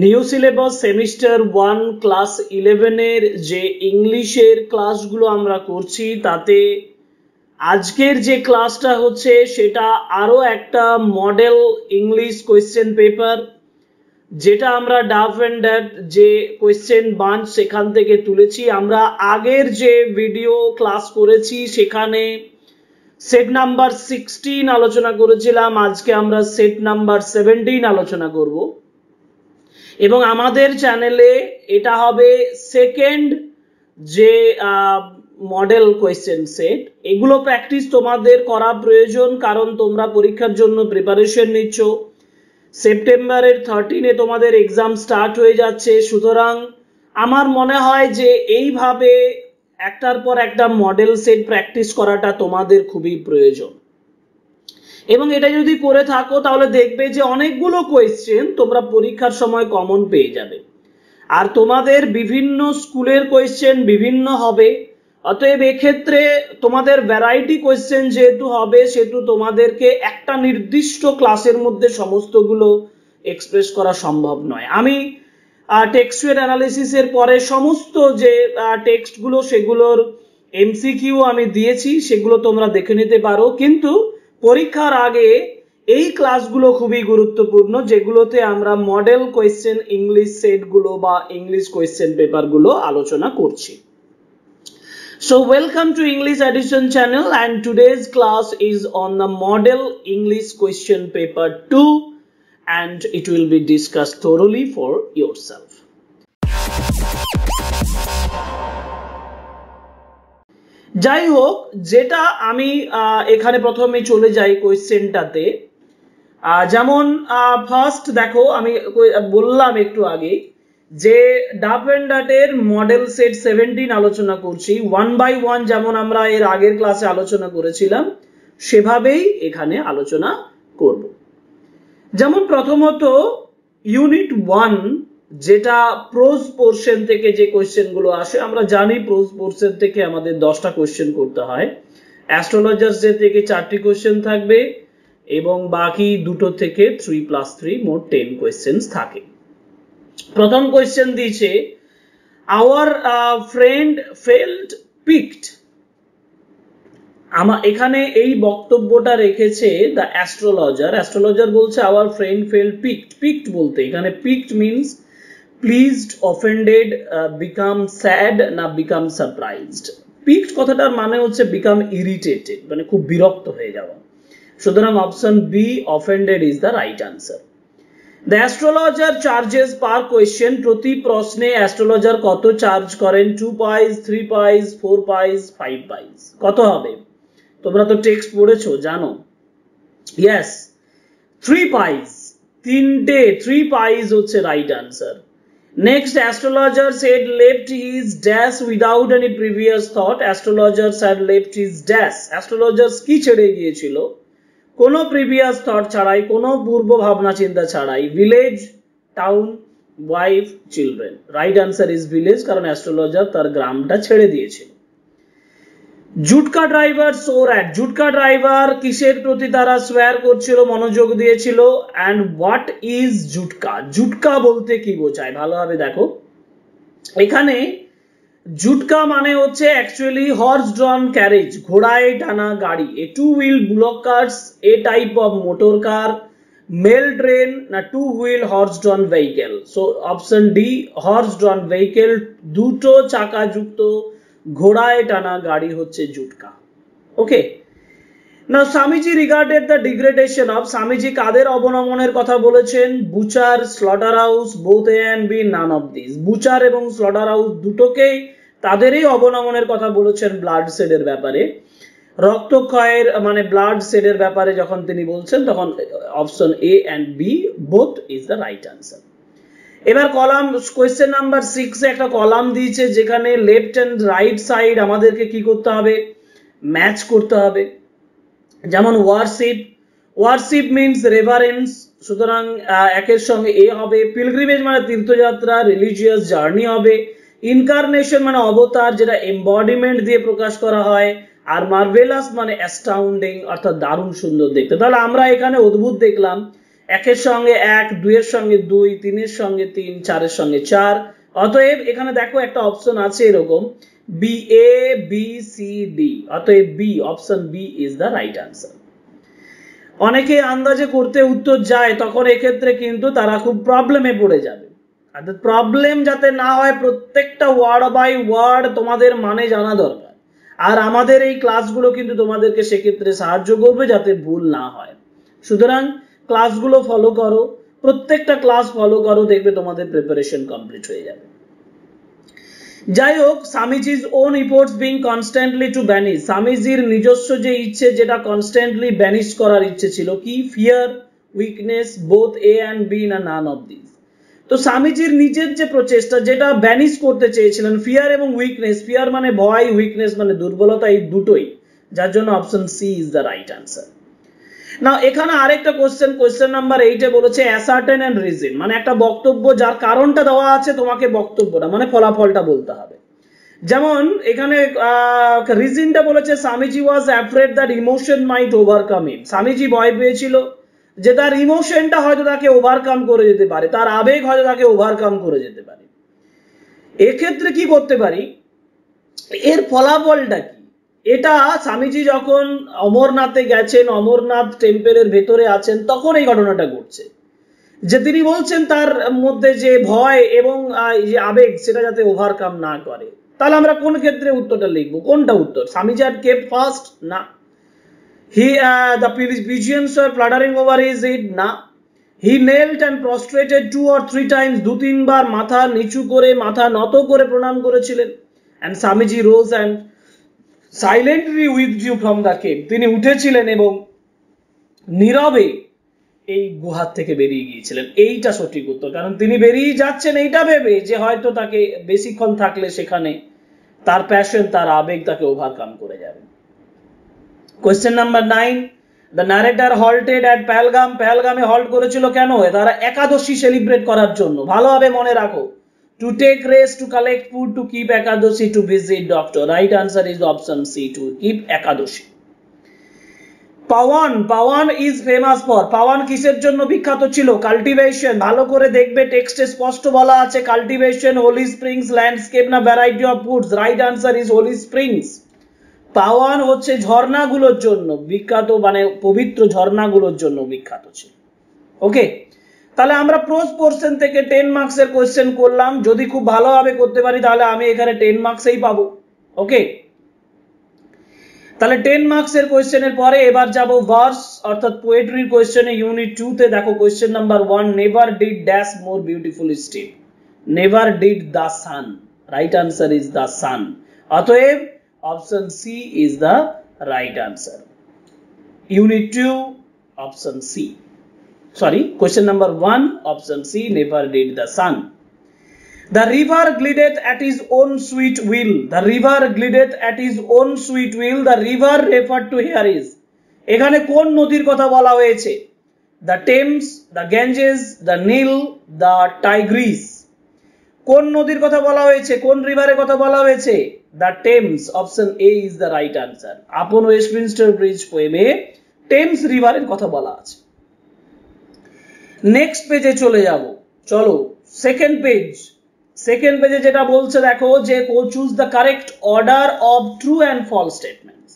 New syllabus semester 1 class 11 এর যে ইংলিশের ক্লাসগুলো আমরা করছি তাতে আজকের যে ক্লাসটা হচ্ছে সেটা আরো একটা মডেল ইংলিশ কোয়েশ্চেন পেপার যেটা আমরা ডাফ এন্ড ড্যাট যে কোয়েশ্চেন বাঞ্চ সেখান থেকে তুলেছি। আমরা আগের যে ভিডিও ক্লাস করেছি সেখানে সেট নাম্বার 16 আলোচনা করেছিলাম, আজকে আমরা সেট নাম্বার 17 আলোচনা করব এবং আমাদের চ্যানেলে এটা হবে সেকেন্ড যে মডেল কোয়েশ্চেন সেট। এগুলো প্র্যাকটিস তোমাদের করা প্রয়োজন, কারণ তোমরা পরীক্ষার জন্য প্রিপারেশন নিচ্ছ। সেপ্টেম্বরের 13 তোমাদের এক্সাম স্টার্ট হয়ে যাচ্ছে, সুতরাং আমার মনে হয় যে এইভাবে একটার পর একটা মডেল সেট প্র্যাকটিস করাটা তোমাদের খুবই প্রয়োজন। এবং এটা যদি করে থাকো তাহলে দেখবে যে অনেকগুলো কোয়েশ্চেন তোমরা পরীক্ষার সময় কমন পেয়ে যাবে। আর তোমাদের বিভিন্ন স্কুলের কোয়েশ্চেন বিভিন্ন হবে, অতএব এক্ষেত্রে তোমাদের ভ্যারাইটি কোয়েশ্চেন যেহেতু হবে সেহেতু তোমাদেরকে একটা নির্দিষ্ট ক্লাসের মধ্যে সমস্তগুলো এক্সপ্রেস করা সম্ভব নয়। আমি টেক্সচুয়াল অ্যানালিসিসের পরে সমস্ত যে টেক্সটগুলো সেগুলোর এমসিকিউ আমি দিয়েছি, সেগুলো তোমরা দেখে নিতে পারো। কিন্তু পরীক্ষার আগে এই ক্লাসগুলো খুবই গুরুত্বপূর্ণ, যেগুলোতে আমরা মডেল কোয়েশ্চেন ইংলিশ সেটগুলো বা ইংলিশ কোয়েশ্চেন পেপারগুলো আলোচনা করছি। So welcome to English Edition channel, and today's class is on the model English question paper 2 and it will be discussed thoroughly for yourself. যাই হোক, যেটা আমি এখানে প্রথমে চলে যাই কোয়েশ্চেনটাতে। যেমন ফার্স্ট দেখো, আমি বললাম একটু আগে যে ডাফ এন্ড ড্যাটের মডেল সেট 17 আলোচনা করছি, 1 বাই 1 যেমন আমরা এর আগের ক্লাসে আলোচনা করেছিলাম সেভাবেই এখানে আলোচনা করব। যেমন প্রথমত ইউনিট 1 যেটা প্রোজ পোরশন থেকে যে কোয়েশ্চেনগুলো আসে, আমরা জানি প্রোজ পোরশন থেকে আমাদের 10টা কোয়েশ্চেন করতে হয়। অ্যাস্ট্রোলজার্স থেকে 4টি কোয়েশ্চেন থাকবে এবং বাকি দুটো থেকে 3+3 মোট 10 কোয়েশ্চেন্স থাকে। প্রথম কোয়েশ্চেন দিয়েছে আওয়ার ফ্রেন্ড ফেল্ট পিকড। এখানে এই বক্তব্যটা রেখেছে দ্য অ্যাস্ট্রোলজার বলছে our friend felt piqued. Piqued বলতে এখানে piqued means pleased, offended, become sad না বিকাম সারপ্রাইজড। পিকড কথাটার মানে হচ্ছে বিকাম ইরিটেটেড, মানে খুব বিরক্ত হয়ে যাওয়া। সুতরাং option B offended is the right answer. The astrologer charges per question, প্রতি প্রশ্নে অ্যাস্ট্রোলজার কত চার্জ করেন? 2 pies, 3 pies, 4 pies, 5 pies। কত হবে? তোমরা তো টেক্সট পড়েছো, জানো। Yes, 3 pies, 3 pies হচ্ছে right answer. Next, astrologer said left his dash without any previous thought. Astrologer said left his dash. Astrologer কি ছেড়ে গিয়েছিল? কোনো প্রিভিয়াস থট ছাড়াই, কোনো পূর্ব ভাবনা চিন্তা ছাড়াই। Village, town, wife, children. Right answer is village, কারণ অ্যাস্ট্রোলজার তার গ্রামটা ছেড়ে দিয়েছিল। জুটকা ড্রাইভার সোর অ্যাট। জুটকা ড্রাইভার কিসের প্রতি তারা সোয়ার করছিল, মনোযোগ দিয়েছিল। অ্যান্ড হোয়াট ইজ জুটকা? জুটকা বলতে কি বোঝায় ভালোভাবে দেখো। এখানে জুটকা মানে হচ্ছে অ্যাকচুয়ালি হর্স ড্রন ক্যারেজ, ঘোড়ায় টানা গাড়ি। A 2 wheel bullock carts, a type of motor car, mail train না 2 wheel horse drawn vehicle. So option D horse drawn vehicle, দুটো চাকা যুক্ত ঘোড়ায় টানা গাড়ি হচ্ছে জুটকা। ওকে, না Swamiji regarded the degradation of. Swamiji কাদের অবনমনের কথা বলেছেন? Butcher, slaughter house, both A and B, none of this. Butcher এবং স্লটার হাউস দুটোকেই তাদেরই অবনমনের কথা বলেছেন ব্লাড শেডের ব্যাপারে। রক্তক্ষয়ের মানে ব্লাড শেডের ব্যাপারে যখন তিনি বলছেন তখন option A and B both is the right answer. এবার কলাম কোয়েশ্চেন নাম্বার 6 এ একটা কলাম দিয়েছে যেখানে লেফট এন্ড রাইট সাইড আমাদেরকে কি করতে হবে? ম্যাচ করতে হবে। যেমন ওয়ারশিপ, ওয়ারশিপ মিনস রেভারেন্স, সুতরাং একের সঙ্গে এ হবে। পিলগ্রিমেজ মানে তীর্থযাত্রা, রিলিজিয়াস জার্নি হবে। ইনকারনেশন মানে অবতার, যেটা এমবডিমেন্ট দিয়ে প্রকাশ করা হয়। আর মার্ভেলাস মানে অ্যাস্টাউন্ডিং, অর্থাৎ দারুণ সুন্দর দেখতে। তাহলে আমরা এখানে অদ্ভুত দেখলাম একের সঙ্গে এক, দুইয়ের সঙ্গে দুই, তিনের সঙ্গে তিন, চারের সঙ্গে চার। অতএব এখানে দেখো একটা অপশন আছে এরকম B, A B C D, অতএব B, option B is the right answer. অনেকে আন্দাজে করতে উত্তর যায়, তখন এক্ষেত্রে কিন্তু তারা খুব প্রবলেমে পড়ে যাবে। আর প্রবলেম যাতে না হয়, প্রত্যেকটা ওয়ার্ড বাই ওয়ার্ড তোমাদের মানে জানা দরকার। আর আমাদের এই ক্লাসগুলো কিন্তু তোমাদেরকে সেক্ষেত্রে সাহায্য করবে যাতে ভুল না হয়। সুতরাং ক্লাসগুলো ফলো করো, প্রত্যেকটা ক্লাস ফলো করো, দেখবে তোমাদের প্রিপারেশন কমপ্লিট হয়ে যাবে। যাই হোক, স্বামীজির own efforts being constantly to banish, স্বামীজির নিজস্ব যে ইচ্ছে, যেটা কনস্ট্যান্টলি ব্যানিশ করার ইচ্ছে ছিল, কি? Fear, weakness, both A and B, না নান অফ দিস। তো স্বামীজির নিজের যে প্রচেষ্টা, যেটা ব্যানিশ করতে চেয়েছিলেন, ফিয়ার এবং উইকনেস, ফিয়ার মানে ভয়, উইকনেস মানে দুর্বলতা, এই দুটোই, যার জন্য option C is the right answer. না, এখানে আরেকটা কোশ্চেন নাম্বার 8 বলেছে অ্যাসার্টেন এন্ড রিজন, মানে একটা বক্তব্য যার কারণটা দেওয়া আছে, তোমাকে বক্তব্যটা মানে ফলাফলটা বলতে হবে। যেমন এখানে রিজনটা বলেছে Swamiji was afraid that emotion might overcome him, Swamiji ভয় পেয়েছিল যে তার ইমোশনটা হয়তো তাকে ওভারকাম করে যেতে পারে, তার আবেগ হয়তো তাকে ওভারকাম করে যেতে পারে। এক্ষেত্রে কি করতে পারি, এর ফলাফলটা কি? এটা স্বামীজি যখন অমরনাথে গেছেন, অমরনাথ টেম্পলের ভেতরে আছেন, তখন এই ঘটনাটা ঘটছে, যে তিনি বলছেন তার মধ্যে যে ভয় এবং যে আবেগ, সেটা যাতে ওভারকাম না করে। তাহলে আমরা কোন ক্ষেত্রে উত্তরটা লিখবো? কোনটা উত্তর? Swamiji had kept fast? না। The pigeons were fluttering over his head? না। He knelt and prostrated 2 or 3 times, 2-3 বার মাথা নিচু করে, মাথা নত করে প্রণাম করেছিলেন। And Swamiji rose and silently withdrew from the cave, তিনি উঠেছিলেন এবং নীরবে এই গুহার থেকে বেরিয়ে গিয়েছিলেন। এইটা সঠিক উত্তর, কারণ তিনি বেরিয়ে যাচ্ছেন এইটা ভেবে যে হয়তো তাকে বেশিক্ষণ থাকলে সেখানে তার প্যাশন, তার আবেগ তাকে ওভারকাম করে যাবে। Question number 9, the narrator halted at Pahalgam, পেহেলগামে হল্ট করেছিল কেন? তারা একাদশী সেলিব্রেট করার জন্য। ভালোভাবে মনে রাখো, to take rest, to collect food, to keep Ekadashi, to visit doctor. Right answer is option C, to keep Ekadashi. পাওয়ান, পাওয়ান is famous for, পাওয়ান কিসের জন্য বিখ্যাত ছিল? কাল্টিভেশন। ভালো করে দেখবে, টেক্সটে স্পষ্ট বলা আছে কাল্টিভেশন, হোলি স্প্রিংস, ল্যান্ডস্কেপ, না variety of foods? Right answer is holy springs. পাওয়ান হচ্ছে ঝর্ণাগুলোর জন্য বিখ্যাত, মানে পবিত্র ঝর্ণাগুলোর জন্য বিখ্যাত ছিল। ওকে, তাহলে আমরা প্রোজ পোরশন থেকে 10 মার্কসের কোশ্চেন করলাম। যদি খুব ভালোভাবে করতে পারি তাহলে আমি এখানে 10 মার্কসই পাবো। ওকে, তাহলে 10 মার্কসের কোশ্চেনের পরে এবার যাব ভার্স অর্থাৎ পোয়েট্রির কোশ্চেনে। ইউনিট 2 তে দেখো question number 1, never did dash more beautiful still, never did the sun. Right answer is the sun. অতএব option C is the right answer. Unit 2 option C, sorry, question number 1 option C, never did the sun. The river glideth at his own sweet will, the river glideth at his own sweet will, the river referred to here is, এখানে কোন নদীর কথা বলা হয়েছে? The Thames, the Ganges, the Nile, the Tigris। কোন নদীর কথা বলা হয়েছে? কোন রিভারের কথা বলা হয়েছে? The Thames, option A is the right answer। আপন ওয়েস্টমিনস্টার ব্রিজ পোয়েমে টেমস রিভারের কথা বলা আছে। নেক্সট পেজে চলে যাব, চলো সেকেন্ড পেজ। সেকেন্ড পেজে যেটা বলছে দেখো, যে choose the correct order of true and false statements.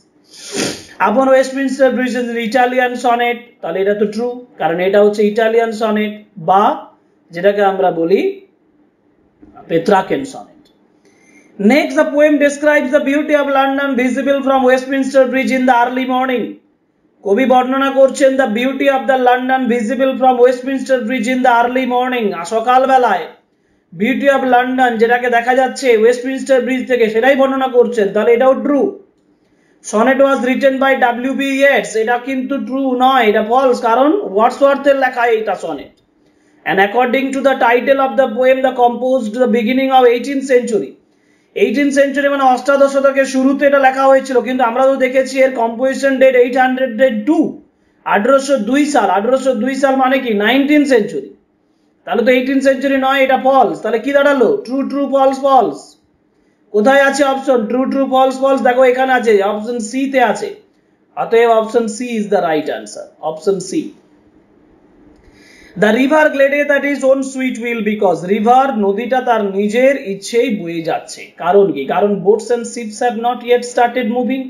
Upon Westminster Bridge is Italian sonnet, তাহলে এটা তো ট্রু, কারণ এটা হচ্ছে ইটালিয়ান সনেট, বা যেটাকে আমরা বলি Petrarchan sonnet. Next, the poem describes the beauty of London visible from Westminster Bridge in the early morning. কবি বর্ণনা করছেন the beauty of the London visible from Westminster Bridge in the early morning, সকালবেলায় beauty of London যেটাকে দেখা যাচ্ছে Westminster bridge থেকে, সেটাই বর্ণনা করছেন। তাহলে এটাও true. Sonnet was written by W.B. Yeats, এটা কিন্তু ট্রু নয়, এটা ফলস, কারণ ওয়ার্ডসওয়ার্থের লেখা এটা sonnet. And according to the title of the poem, the composed the beginning of 18th century, 18th century মানে অষ্টাদশ শতকের শুরুতে এটা লেখা হয়েছিল, কিন্তু আমরা তো দেখেছি এর কম্পোজিশন ডেট 802, 1802 সাল। 1802 সাল মানে কি 19th century, তাহলে তো 18th century নয়, এটা ফলস। তাহলে কি দাঁড়ালো? True true false false. কোথায় আছে option? True true false false, দেখো এখানে আছে, অপশন সি তে আছে। অতএব option C is the right answer, option C. The river glideth at his own sweet will because river নদীটা তার নিজের ইচ্ছেই বয়ে যাচ্ছে কারণ কি কারণ boats and ships have not yet started moving.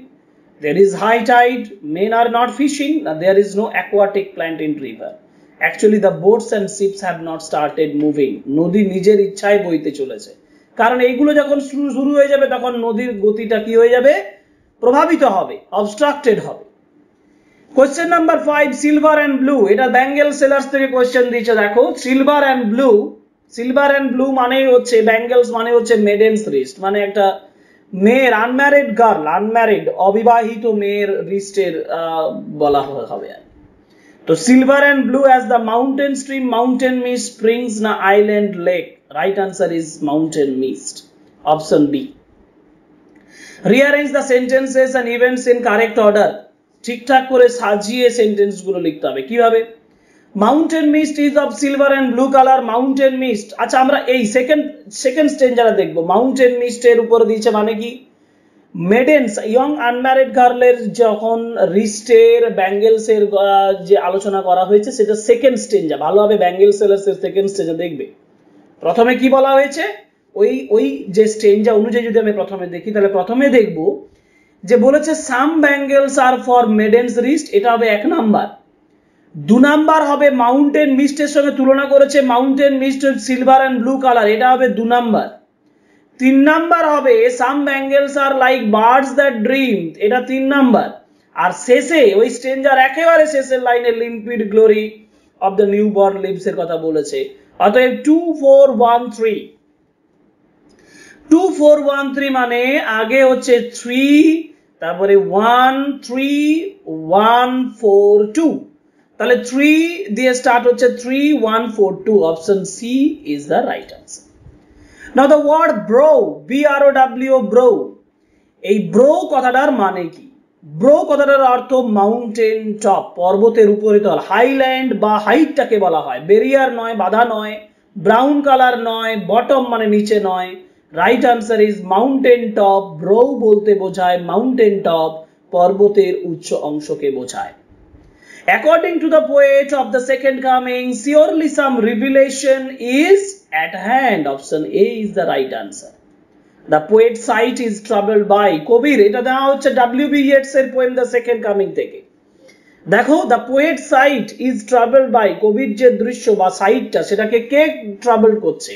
There is high tide, men are not fishing, there is no aquatic plant in river. Actually the boats and ships have not started moving. নদী নিজের ইচ্ছায় বইতে চলেছে কারণ এইগুলো যখন শুরু হয়ে যাবে তখন নদীর গতিটা কি হয়ে যাবে প্রভাবিত হবে obstructed হবে Question number 5 silver and blue এটা ব্যাঙ্গেল সেলার্স থেকে কোশ্চেন দিয়েছে দেখো silver and blue মানে হচ্ছে ব্যাঙ্গেলস মানে হচ্ছে মেডেন্স রিস্ট মানে একটা মেয়ের আনম্যারিড গার্ল আনম্যারিড অবিবাহিত মেয়ের রিস্টের বলা হবে তো silver and blue as the mountain stream mountain mist springs na island lake right answer is mountain mist option B rearrange the sentences and events in correct order ঠিকঠাক করে সাজিয়ে sentence গুলো লিখতে হবে কিভাবে mountain mist is of silver and blue colour mountain mist আচ্ছা আমরা এই সেকেন্ড স্টেঞ্জারে দেখব মাউন্টেন মিস্ট এর উপর দিয়েছে মানে কি মেডেন্স ইয়ং আনম্যারিড গার্লের যখন রিস্টের ব্যাঙ্গেলস এর যে আলোচনা করা হয়েছে সেটা সেকেন্ড স্টেঞ্জা ভালোভাবে ব্যাঙ্গেল সেলার্স এর সেকেন্ড স্টেঞ্জা দেখবে প্রথমে কি বলা হয়েছে ওই যে স্টেঞ্জা অনুযায়ী যদি আমি প্রথমে দেখি তাহলে প্রথমে দেখব যে বলেছে some bangles are for maidens wrist এটা হবে 1 নাম্বার 2 নাম্বার হবে মাউন্টেন মিস্টের সঙ্গে তুলনা করেছে mountain mist silver and blue colour এটা হবে 2 নাম্বার 3 নাম্বার হবে some bangles are like birds that dream এটা 3 নাম্বার আর শেষে ওই স্ট্রেঞ্জার একেবারে শেষের লাইনে limpid glory of the newborn leaves এর কথা বলেছে অতএব 2413 মানে আগে হচ্ছে 3 তারপরে 13142 তাহলে 3 দিয়ে স্টার্ট হচ্ছে 3142 option C is the right answer now the word brow BROW brow এই ব্রো কথাটার মানে কি ব্রো কথাটার অর্থ মাউন্টেন টপ পর্বতের উপরে তল হাইল্যান্ড বা হাইটটাকে বলা হয় বেরিয়ার নয় বাধা নয় ব্রাউন কালার নয় বটম মানে নিচে নয় right answer is mountain top bro বলতে বোঝায় মাউন্টেন টপ পর্বতের উচ্চ অংশকে বোঝায় According to the poet of the second coming, surely some revelation is at hand. Option A is the right answer. The poet's sight is troubled by Kobir. এটা দেওয়া হচ্ছে W.B. Yeats এর poem The Second Coming থেকে দেখো the poet's sight is troubled by কবির যে দৃশ্য বা সাইটটা সেটাকে কে ট্রাবল করছে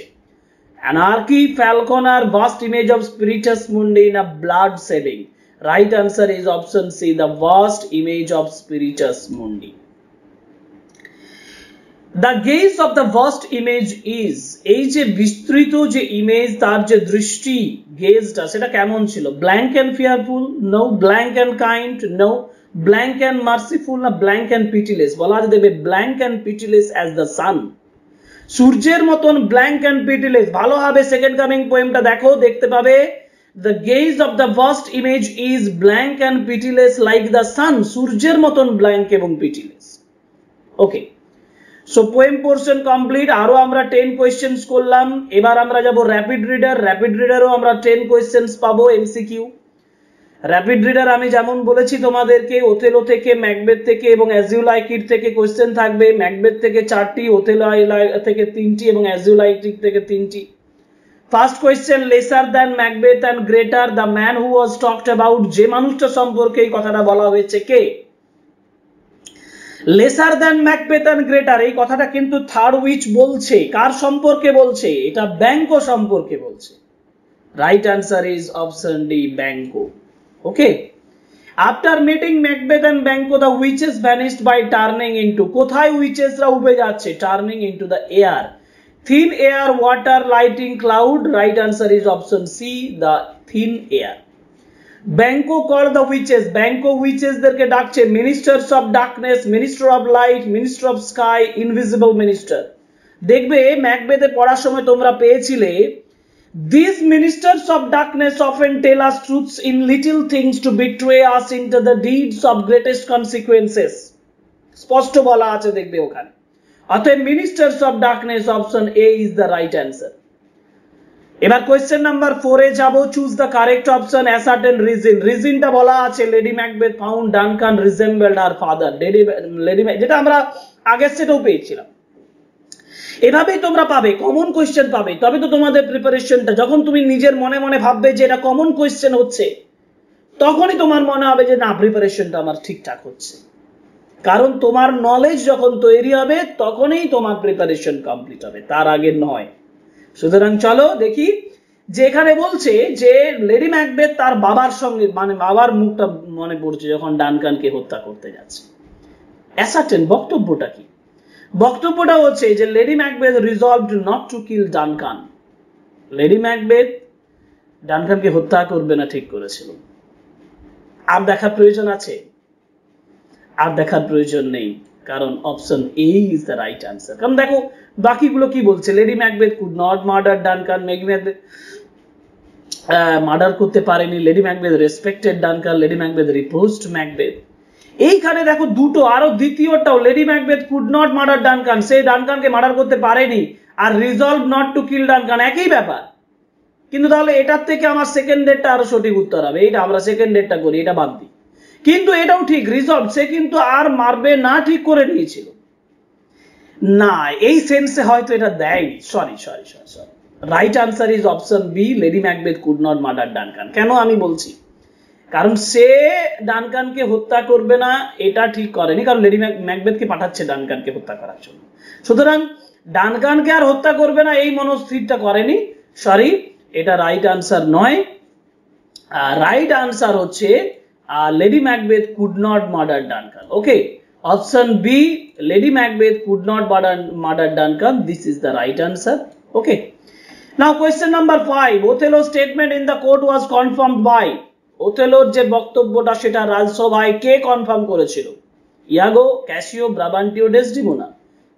Anarchy, Falconer, vast image of Spiritus Mundi in a blood selling. Right answer is option C, the vast image of Spiritus Mundi. The gaze of the vast image is এই যে বিস্তৃত যে ইমেজ তার যে দৃষ্টি গেজটা সেটা কেমন ছিল blank and fearful no blank and kind no blank and merciful না blank and pitiless বলা যেতে পারে blank and pitiless as the sun সূর্যের মতন blank and pitiless ভালোভাবে সেকেন্ড কামিং পোয়েমটা দেখো দেখতে পাবে the gaze of the vast image is blank and pitiless like the sun সূর্যের মতন blank এবং pitiless okay so poem portion complete আরো আমরা 10 questions করলাম এবার আমরা যাব র‍্যাপিড রিডারও আমরা 10 questions পাবো MCQ র‍্যাপিড রিডার আমি যেমন বলেছি তোমাদেরকে ওথেলো থেকে ম্যাকবেথ থেকে এবং অ্যাজ ইউ লাইক ইট থেকে কোশ্চেন থাকবে ম্যাকবেথ থেকে 4টি ওথেলো থেকে 3টি এবং অ্যাজ ইউ লাইক ইট থেকে 3টি first question lesser than Macbeth and greater the man who was talked about যে মানুষটা সম্পর্কে এই কথাটা বলা হয়েছে কে lesser than Macbeth and greater এই কথাটা কিন্তু থার্ড উইচ বলছে কার সম্পর্কে বলছে এটা ব্যাংকো সম্পর্কে বলছে right answer is option D Banquo Okay. After meeting Macbeth and Banquo, the witches vanished by turning into. কোথায় witches রা উবে যাচ্ছে? Turning into the air. Thin air, water, lighting, cloud. Right answer is option C, the thin air. Banquo called the witches. Banquo witches দেরকে ডাকছে ministers of darkness, minister of light, minister of sky, invisible minister. দেখবে ম্যাকবেথে পড়ার সময় তোমরা পেয়েছিলে These ministers of darkness often tell us truths in little things to betray us into the deeds of greatest consequences. স্পষ্ট বলা আছে দেখবে ওখানে অতএব ministers of darkness option A is the right answer. এবার কোশ্চেন নাম্বার 4 এ যাব choose the correct option ascertain reason রিজনটা বলা আছে lady Macbeth found Duncan resembled her father lady যেটা আমরা আগের সেটাও পেয়েছিলাম এভাবেই তোমরা পাবে, কমন কোয়েশ্চেন পাবে। তবে তো তোমাদের প্রিপারেশনটা, যখন তুমি নিজের মনে মনে ভাববে যে এটা কমন কোয়েশ্চেন হচ্ছে, তখনই তোমার মনে হবে যে না, প্রিপারেশনটা আমার ঠিকঠাক হচ্ছে। কারণ তোমার নলেজ যখন তৈরি হবে তখনই তোমার প্রিপারেশন কমপ্লিট হবে, তার আগে নয়। সুতরাং চলো দেখি, যে এখানে বলছে যে লেডি ম্যাকবেথ তার বাবার সঙ্গে, মানে বাবার মুখটা মনে পড়ছে যখন ডানকানকে হত্যা করতে যাচ্ছে। অ্যাসার্টেন, বক্তব্যটা কি? বক্তব্যটা হচ্ছে যে lady Macbeth resolved not to kill Duncan. Lady Macbeth ডানকানকে হত্যা করবে না ঠিক করেছিল। আর দেখার প্রয়োজন আছে? আর দেখার প্রয়োজন নেই, কারণ option A is the right answer. কারণ দেখো বাকিগুলো কি বলছে, lady Macbeth could not murder Duncan, lady Macbeth murder করতে পারেনি, lady Macbeth respected Duncan, lady Macbeth reposed Macbeth. এইখানে দেখো দুটো, আরো দ্বিতীয়টাও, lady Macbeth could not murder Duncan, সেই ডানকানকে মার্ডার করতে পারেনি, আর resolve not to kill Duncan, একই ব্যাপার। কিন্তু তাহলে এটার থেকে আমার সেকেন্ড ডেটটা আরো সঠিক উত্তর হবে, এইটা আমরা সেকেন্ড ডেটটা করি, এটা বাদ দিই। কিন্তু এটাও ঠিক, রিজলভ, সে কিন্তু আর মারবে না ঠিক করে নিয়েছিল না, এই সেন্সে হয়তো এটা দেয়নি। Sorry, right answer is option B, lady Macbeth could not murder Duncan. কেন আমি বলছি? কারণ সে ডানকানকে হত্যা করবে না এটা ঠিক করেনি, কারণ লেডি ম্যাকবেথকে পাঠাচ্ছে ডানকানকে হত্যা করার জন্য। সুতরাং ডানকানকে আর হত্যা করবে না এই মনস্থিরটা করেনি। সরি, এটা রাইট আনসার নয়। রাইট আনসার হচ্ছে lady Macbeth could not murder Duncan. Okay, option B, lady Macbeth could not murder Duncan, this is the right answer. Okay, now question number 5, Othello statement in the court was confirmed by. ওথেলোর যে বক্তব্যটা সেটা রাজসভায় কে confirm করেছিল? Iago, Cassio, Brabantio, Desdemona.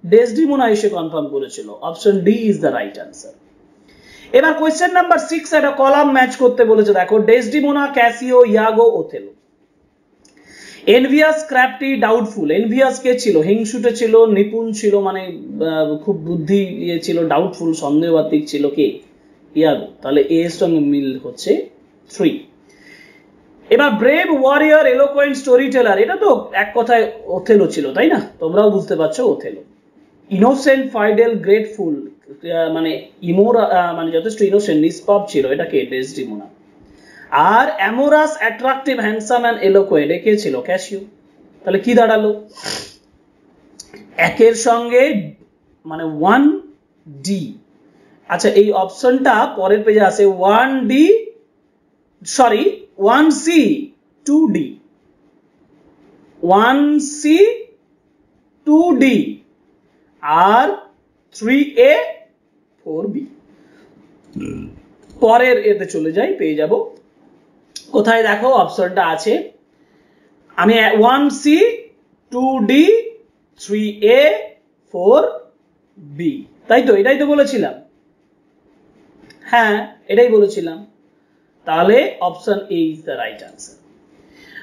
Desdemona এসে confirm করেছিল। Option D is the right answer. এবার কোয়েশ্চেন নাম্বার 6, একটা কলাম ম্যাচ করতে বলেছে। দেখো, Desdemona, Cassio, Iago, Othello. Envious, crafty, doubtful. Envious কে ছিল? হিংসুটে ছিল, নিপুণ ছিল, মানে খুব বুদ্ধি ছিল। ডাউটফুল, সন্দেহবাতিক ছিল কে? ইয়াগো। তাহলে এ এর সঙ্গে মিল হচ্ছে 3। এবার ব্রেভ, ওয়ারিয়র, এলোকোয়েন্ট, স্টোরি টেলার, এটা তো এক কথায় ওথেলো ছিল, তাই না? তোমরাও বুঝতে পারছো ওথেলো। ইনোসেন্ট, ফাইডেল, গ্রেটফুল, মানে মানে যথেষ্ট ইনোসেন্ট, নিষ্পাপ ছিল, এটা কে? ডেসডিমোনা। আর amorous, attractive, handsome and eloquent, এ কে ছিল? ক্যাসিও। তাহলে কি দাঁড়ালো? একের সঙ্গে মানে 1D। আচ্ছা, এই অপশনটা পরের পেজে আছে, 1D, sorry 1C 2D, 1C 2D আর 3A 4B। পরের এতে চলে যাই, পেয়ে যাব। কোথায় দেখো অপশনটা আছে, আমি 1C 2D 3A 4B, তাই তো? এটাই তো বলেছিলাম। হ্যাঁ, এটাই বলেছিলাম। তাহলে option A is the right answer.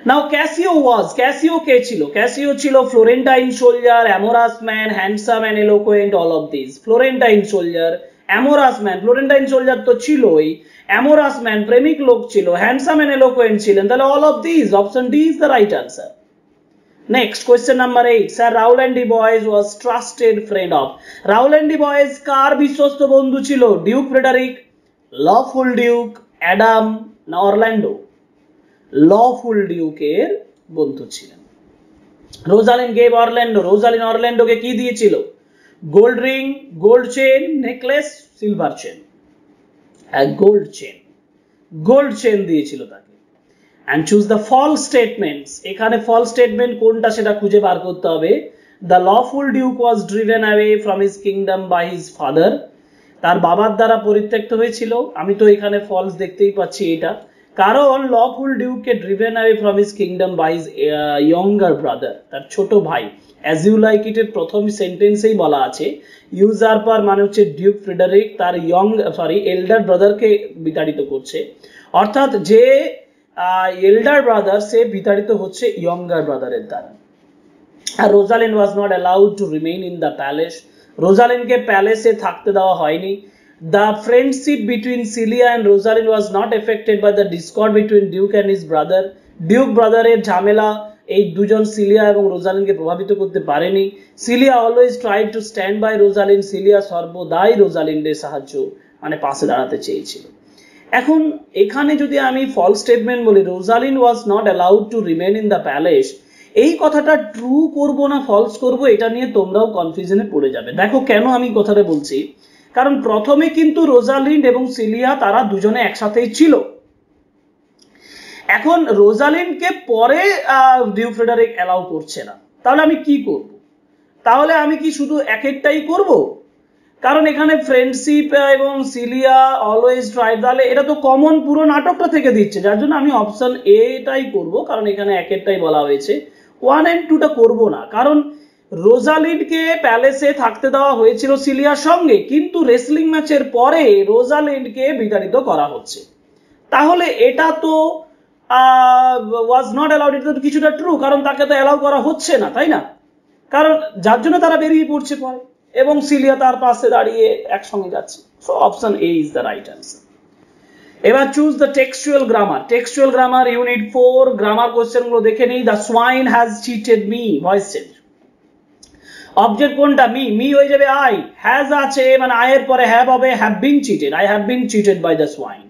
Now Cassio was, Cassio কে ছিল? ক্যাসিও ছিল Florentine soldier, amorous man, handsome and eloquent, all of this. Florentine soldier, amorous man, Florentine soldier তো ছিলই, অ্যামোরাস ম্যান প্রেমিক লোক ছিল, হ্যান্ডসাম এন্ড এলোকোয়েন্ট ছিলেন। তাহলে all of this, option D is the right answer. Next question number 8, sir Rowland de Boys was trusted friend of. Rowland de Boys কার বিশ্বস্ত বন্ধু ছিল? Duke Frederick, lawful duke, Adam না Orlando? Lawful ডিউকের বন্ধু ছিলেন। রোজালিন গেভ অরল্যান্ডো, রোজালিন অরল্যান্ডোকে কি দিয়েছিল? Gold ring, gold chain, necklace, silver chain. Gold chain, gold chain দিয়েছিল তাকে। and choose the false statements। এখানে false statement কোনটা সেটা খুঁজে বার করতে হবে। the lawful duke was driven away from his kingdom by his father। তার বাবার দ্বারা পরিত্যক্ত হয়েছিল। আমি তো এখানে false দেখতেই পাচ্ছি এটা, কারণ lawful duke K driven away from his kingdom by his younger brother, তার ছোট ভাই। as you like it এর প্রথম সেন্টেন্সেই বলা আছে usurper মানে হচ্ছে ডিউক ফ্রেডারিক তার এল্ডার ব্রাদারকে বিতাড়িত করছে, অর্থাৎ যে এল্ডার ব্রাদার সে বিতাড়িত হচ্ছে ইয়ঙ্গার ব্রাদারের দ্বারা। আর Rosalind was not allowed to remain in the palace, রোজালিনকে প্যালেসে থাকতে দেওয়া হয়নি। The friendship between Celia and Rosalind was not affected by the discord between duke and his brother. Duke ব্রাদারের ঝামেলা এই দুজন সিলিয়া এবং রোজালিনকে প্রভাবিত করতে পারেনি। Celia always tried to stand by Rosalind, Celia সর্বদাই রোজালিনের সাহায্য মানে পাশে দাঁড়াতে চেয়েছিল। এখন এখানে যদি আমি ফলস স্টেটমেন্ট বলি, Rosalyn was not allowed to remain in the palace, এই কথাটা ট্রু করব না ফলস করব এটা নিয়ে তোমরাও কনফিউশনে পড়ে যাবে। দেখো কেন আমি কথাটা বলছি, কারণ প্রথমে কিন্তু রোজালিন এবং সিলিয়া তারা দুজনে একসাথেই ছিল। এখন রোজালিনকে পরে ডিউক ফ্রেডারিক অ্যালাউ করছে না, তাহলে আমি কি করব? তাহলে আমি কি শুধু এক একটাই করব? কারণ এখানে ফ্রেন্ডশিপ এবং সিলিয়া অলওয়েজ ট্রাই, তাহলে এটা তো কমন পুরো নাটকটা থেকে দিচ্ছে, যার জন্য আমি অপশন এটাই করব, কারণ এখানে এক একটাই বলা হয়েছে, 1 and 2টা করব না। কারণ রোজালিনকে প্যালেসে থাকতে দেওয়া হয়েছিল সিলিয়ার সঙ্গে, কিন্তু রেসলিং ম্যাচের পরে রোজালিনকে বিতাড়িত করা হচ্ছে, তাহলে এটা তো ওয়াজ নট অ্যালাউড, এটা তো কিছুটা ট্রু, কারণ তাকে তো অ্যালাউ করা হচ্ছে না, তাই না? কারণ যার জন্য তারা বেরিয়ে পড়ছে পরে এবং সিলিয়া তার পাশে দাঁড়িয়ে একসঙ্গে যাচ্ছে। So option A is the right answer. এবার choose the textual grammar. Textual grammar unit 4 grammar question গুলো দেখে নিই। The swine has cheated me, voice change. Object কোনটা? মি, মি হয়ে যাবে আই, হ্যাজ আছে মানে আই এর পরে হ্যাভ হবে, have been cheated, I have been cheated by the swine.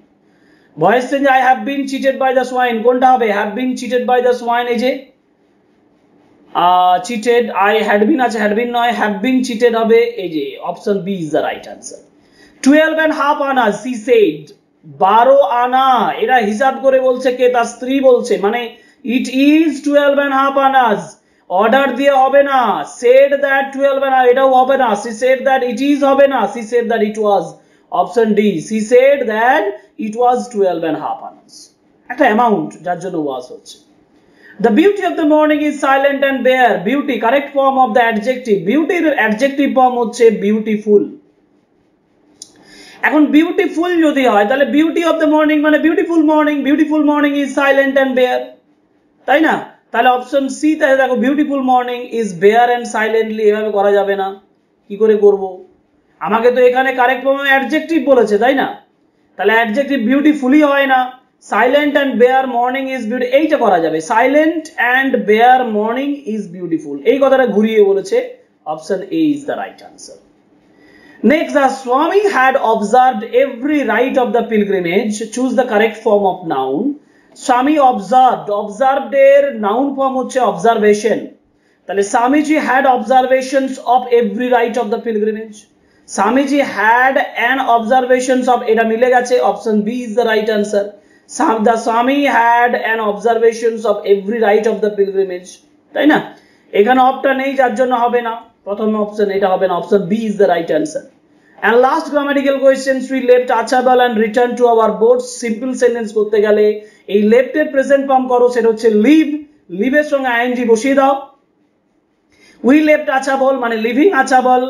Voice change, I have been cheated by the swine, কোনটা হবে? Have been cheated by the swine, এই যে চিটেড, আই হ্যাড বিন আছে, had been নয়, have been cheated হবে, এই যে option B is the right answer. 12.5 annas, C সেড, 12 আনা, এটা হিসাব করে বলছে কে? তার স্ত্রী বলছে, মানে ইট ইজ 12.5 আনাস, অর্ডার দিয়ে হবে না। সেড দ্যাট 12.5, এটাও হবে না। She said that it is হবে না, she said that it was, option D, she said that it was 12.5 annas, একটা অ্যামাউন্ট যার জন্য ওয়াজ হচ্ছে। The beauty of the morning is silent and bare. Beauty, correct form of the adjective. Beauty adjective form হচ্ছে beautiful. এখন beautiful যদি হয় তাহলে beauty of the morning মানে beautiful morning. Beautiful morning is silent and bare, তাই না? তাহলে option C, তাহলে দেখো beautiful morning is bare and silently, এভাবে করা যাবে না। কি করে করব? আমাকে তো এখানে কারেক্ট ফর্ম অ্যাডজেক্টিভ বলেছে, তাই না? তাহলে অ্যাডজেক্টিভ বিউটিফুলি হয় না। Silent and bare morning is beauty, এইটা করা যাবে। Silent and bare morning is beautiful, এই কথাটা ঘুরিয়ে বলেছে। Option A is the right answer. Next, the swami had observed every rite of the pilgrimage. Choose the correct form of noun. Swami observed, observed এর noun form হচ্ছে observation, তাহলে swamiji had observations of every rite of the pilgrimage. Swamiji had an observations of, এটা মিলে গেছে, option B is the right answer. The Swami had an observations of every rite of the pilgrimage, তাই না? এখানে Opta নেই যার জন্য হবে না, প্রথম অপশন এটা হবে না, option B is the right answer. And last grammatical questions, we left Achabal and returned to our boats. Simple sentence করতে গেলে এই left এর present form করো, সেটা হচ্ছে leave, leave এর সঙ্গে ing বসিয়ে দাও। We left Achabal মানে leaving Achabal,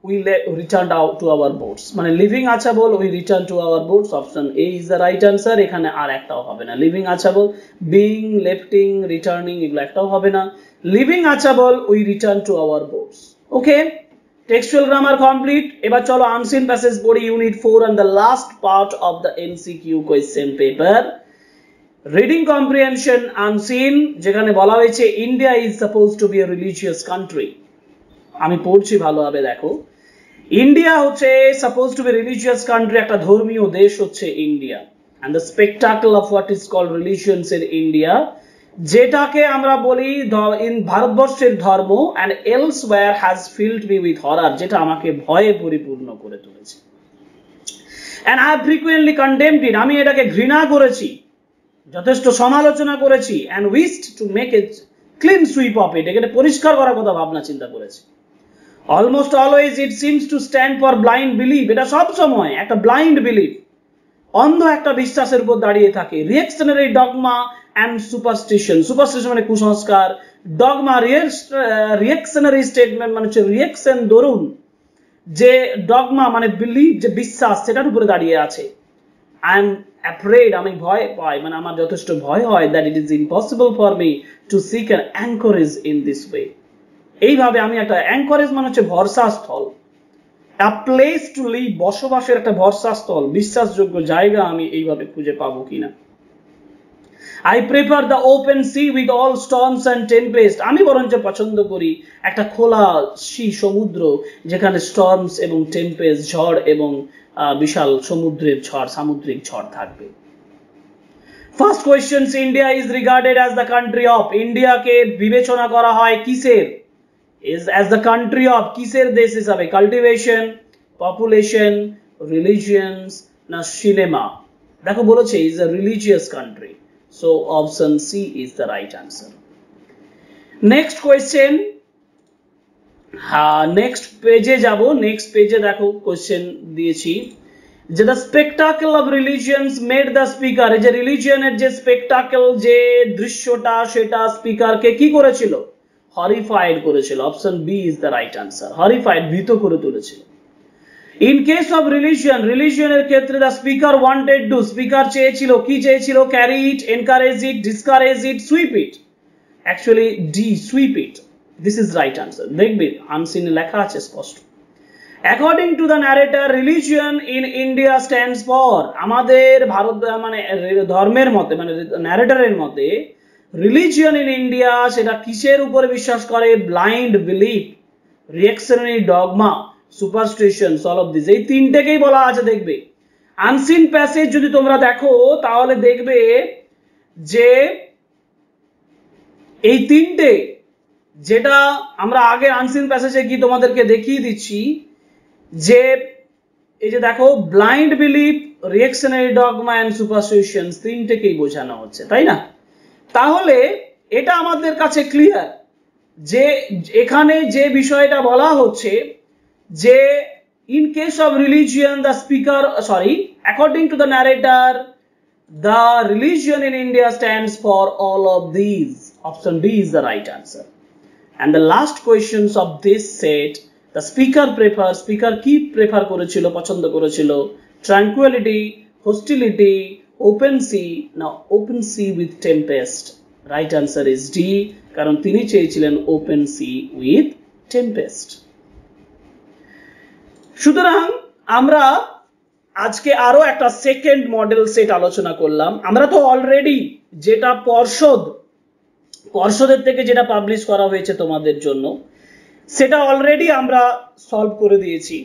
we returned out to our boats, মানে leaving Achabal we returned to our boats, option A is the right answer। এখানে আর একটাও হবে না, leaving Achabal, being, lefting, returning এগুলো একটাও হবে না। leaving Achabal we returned to our boats। Okay, textual grammar complete. এবার চলো আনসিন প্যাসেজ পড়ি, unit 4 and the last part of the MCQ question paper, reading comprehension unseen, যেখানে বলা হয়েছে India is suppose to be a religious country. আমি পড়ছি ভালোভাবে দেখো, ইন্ডিয়া হচ্ছে suppose to be religious country, একটা ধর্মীয় দেশ হচ্ছে India. And the spectacle of what is called religions in India, যেটাকে আমরা বলি ইন ভারতবর্ষের ধর্ম, and elsewhere has filled me with horror, যেটা আমাকে ভয়ে পরিপূর্ণ করে তুলেছে। And I have frequently condemned it, আমি এটাকে ঘৃণা করেছি, যথেষ্ট সমালোচনা করেছি। And wished to make it clean sweep of it, এখানে পরিষ্কার করার কথা ভাবনা চিন্তা করেছি। Almost always it seems to stand for blind belief, এটা সব সময় একটা ব্লাইন্ড বিলিভ, অন্ধ একটা বিশ্বাসের উপর দাঁড়িয়ে থাকে। Reactionary dogma and superstition, superstition মানে কুসংস্কার, ডগমা রিঅ্যাকশনারি স্টেটমেন্ট মানে হচ্ছে রিঅ্যাকশন দরুন, যে ডগমা মানে বিলিভ, যে বিশ্বাস, সেটার উপরে দাঁড়িয়ে আছে। আই এম অ্যাফ্রেড, আমি ভয় পাই, মানে আমার যথেষ্ট ভয় হয়, that it is impossible for me to seek an anchorage in this way. এইভাবে আমি একটা অ্যাঙ্করেজ মানে হচ্ছে ভরসাস্থল, a place to live, বসবাসের একটা ভরসাস্থল, বিশ্বাসযোগ্য জায়গা আমি এইভাবে খুঁজে পাবো কিনা। I prefer the open sea with all storms and tempest. আমি বরঞ্চ পছন্দ করি একটা খোলা সমুদ্র যেখানে স্টর্মস এবং টেম্পেস্ট ঝড় এবং বিশাল সমুদ্রের ঝড় সামুদ্রিক ঝড় থাকবে। First questions, India is regarded as the country of. India কে বিবেচনা করা হয় কিসের? Is as the country of কিসের দেশ হিসাবে? Cultivation, population, religions না cinema? দেখো বলেছে is a religious country. So option C is the right answer. Next question. Next page যাব, next page দেখো question দিয়েছি যে the spectacle of religions made the speaker, এই যে রিলিজিয়নের যে স্পেকটাকেল যে দৃশ্যটা সেটা স্পিকারকে কি করেছিল? হরিফাইড করেছিল। Option B is the right answer, horrified, ভীত করে তুলেছিল। ইন কেস অফ রিলিজিয়নের ক্ষেত্রে the speaker wanted to, speaker চেয়েছিল, কি চেয়েছিল? Carry it, encourage it, discourage it, sweep it. Actually D, sweep it, this is right answer. দেখবে আনসিনে লেখা আছে স্পষ্ট। According to the narrator, religion in India stands for, আমাদের ভারত মানে ধর্মের মতে মানে ন্যারেটরের মতে রিলিজিয়ন ইন ইন্ডিয়া সেটা কিসের উপরে বিশ্বাস করে? Blind belief, reactionary dogma, superstitions, all of this, এই তিনটেকেই বলা আছে। দেখবে আনসিন প্যাসেজ যদি তোমরা দেখো তাহলে দেখবে যে এই তিনটে, যেটা আমরা আগে আনসিন প্যাসেজে কি তোমাদেরকে দেখিয়ে দিচ্ছি যে এই যে দেখো blind belief, reactionary dogma and superstitions, তিনটেকেই বোঝানো হচ্ছে, তাই না? তাহলে এটা আমাদের কাছে ক্লিয়ার যে এখানে যে বিষয়টা বলা হচ্ছে যে in case of religion the speaker according to the narrator the religion in India stands for all of this. Option D is the right answer. And the last questions of this set, the speaker prefer, speaker কি prefer করেছিল, পছন্দ করেছিল? Tranquility, হোস্টিলিটি, open C না open C with Tempest? Right answer is D, কারণ তিনি চেয়েছিলেন open C with Tempest. সুতরাং আমরা আজকে আরো একটা সেকেন্ড মডেল সেট আলোচনা করলাম। আমরা তো অলরেডি যেটা পর্ষদের থেকে যেটা পাবলিশ করা হয়েছে তোমাদের জন্য সেটা অলরেডি আমরা সলভ করে দিয়েছি।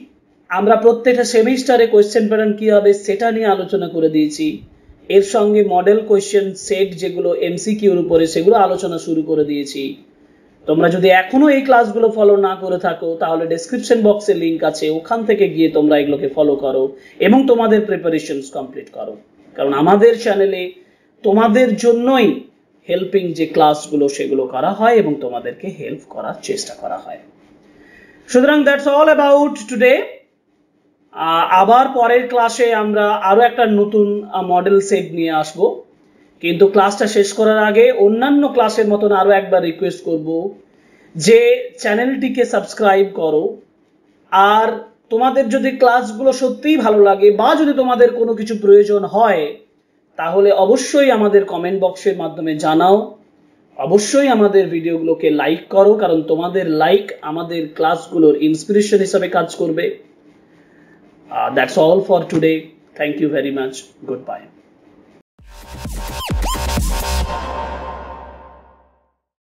আমরা প্রত্যেকটা সেমিস্টারে কোয়েশ্চেন প্যাটার্ন কি হবে সেটা নিয়ে আলোচনা করে দিয়েছি। এর সঙ্গে মডেল কোয়েশ্চেন সেট যেগুলো এমসিকিউর উপরে সেগুলো আলোচনা শুরু করে দিয়েছি। তোমরা যদি এখনো এই ক্লাসগুলো ফলো না করে থাকো তাহলে ডেসক্রিপশন বক্সে লিংক আছে, ওখান থেকে গিয়ে তোমরা এগুলোকে ফলো করো এবং তোমাদের প্রিপারেশনস কমপ্লিট করো, কারণ আমাদের চ্যানেলে তোমাদের জন্যই হেল্পিং যে ক্লাসগুলো সেগুলো করা হয় এবং তোমাদেরকে হেল্প করার চেষ্টা করা হয়। সুতরাং দ্যাটস অল অ্যাবাউট টুডে। আবার পরের ক্লাসে আমরা আরো একটা নতুন মডেল সেট নিয়ে আসব, কিন্তু ক্লাসটা শেষ করার আগে অন্যান্য ক্লাসের মতন আরো একবার রিকোয়েস্ট করব যে চ্যানেলটিকে সাবস্ক্রাইব করো। আর তোমাদের যদি ক্লাসগুলো সত্যিই ভালো লাগে বা যদি তোমাদের কোনো কিছু প্রয়োজন হয় তাহলে অবশ্যই আমাদের কমেন্ট বক্সের মাধ্যমে জানাও। অবশ্যই আমাদের ভিডিওগুলোকে লাইক করো, কারণ তোমাদের লাইক আমাদের ক্লাসগুলোর ইন্সপিরেশন হিসেবে কাজ করবে। That's all for today. Thank you very much. Goodbye.